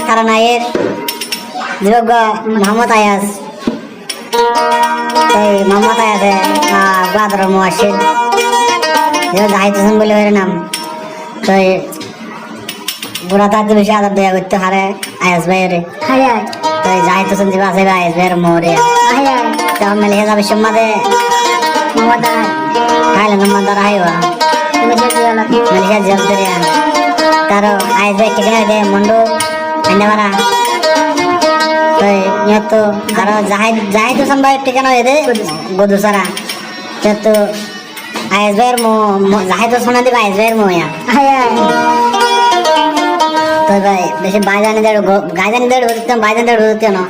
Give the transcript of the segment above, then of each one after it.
কারণ আয়ের যোগ্য মোহাম্মদ আয়াস এই মোহাম্মদ আয়াসে বাদর মুয়াশিদ জাহিদ হোসেন বলে হয়ে নাম তো বুড়া তাতে বেশি আদর দেয়া করতে হারে আয়াস ভাইয়ের তো জাহিদ হোসেন যে আছে আয়াস ভাইয়ের মোরে তো মেলে যাবে সম্মাদে খাইলে নম্বর দ্বারা হাইবা মেলিশা জল দরিয়া তারও আয়াস ভাই ঠিকানা দে মন্ডু আন্ডামারা তো আরো জাহিদ হোসেন ভাইয়ের ঠিকানা হয়ে দে গদুসারা তো আয়াস ভাইয়ের জাহিদ হোসেন দিবা আয়াস ভাইয়ের মোয়া তো ভাই বেশি বাইজানি দেড় বাইজানি দেড় হতে না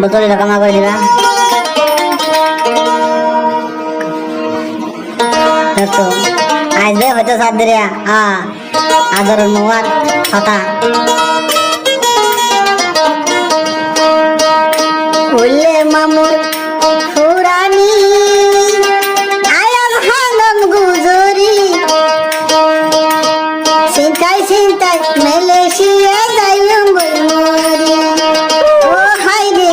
বোতলে রকমা করে দিবা তো আয়াস ভাই হয়তো সাথ দিরিয়া আদর মোয়ার কথা উল্লে মামুর ফুরানি আয়াম হানম গুজরি চিন্তাই চিন্তাই মালয়েশিয়া যাইম বইমরি ও হাই রে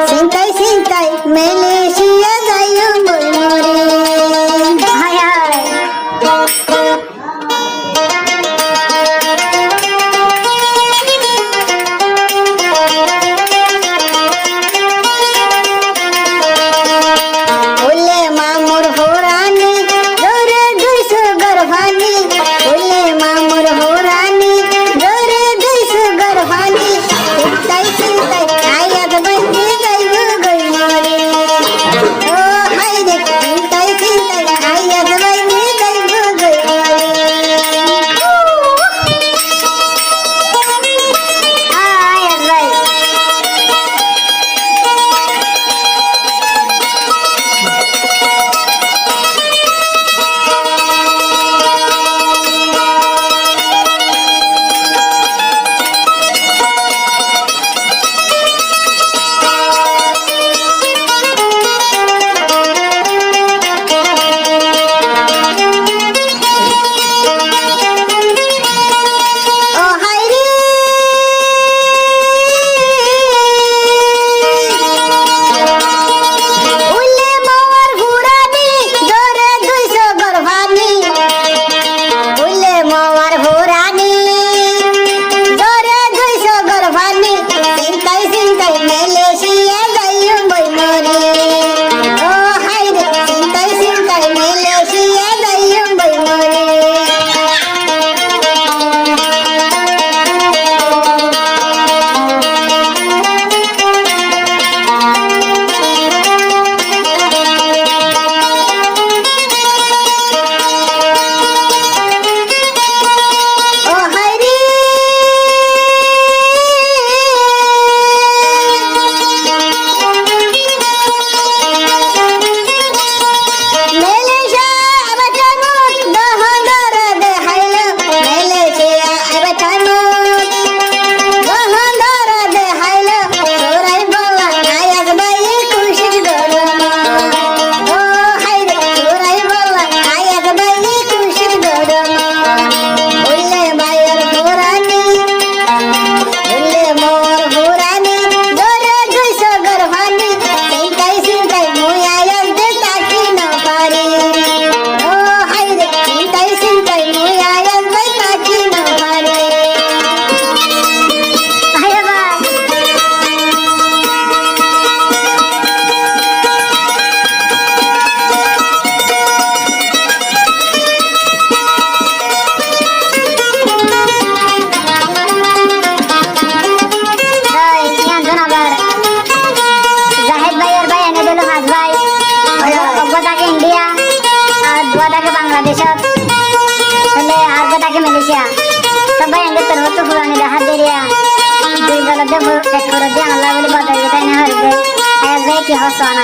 চিন্তাই চিন্তাই মালয়েশিয়া যাইম বইমরি হাই হাই বাংলাদেশত হলে আর গোটাকে মালয়েশিয়া সবাই এন্ড তোর হতো ফুরানি দেখা দেরিয়া দুই দলতে এক করে দিয়ে আল্লাহ বলে বাতাই তাই না হরবে আজ কি হসনা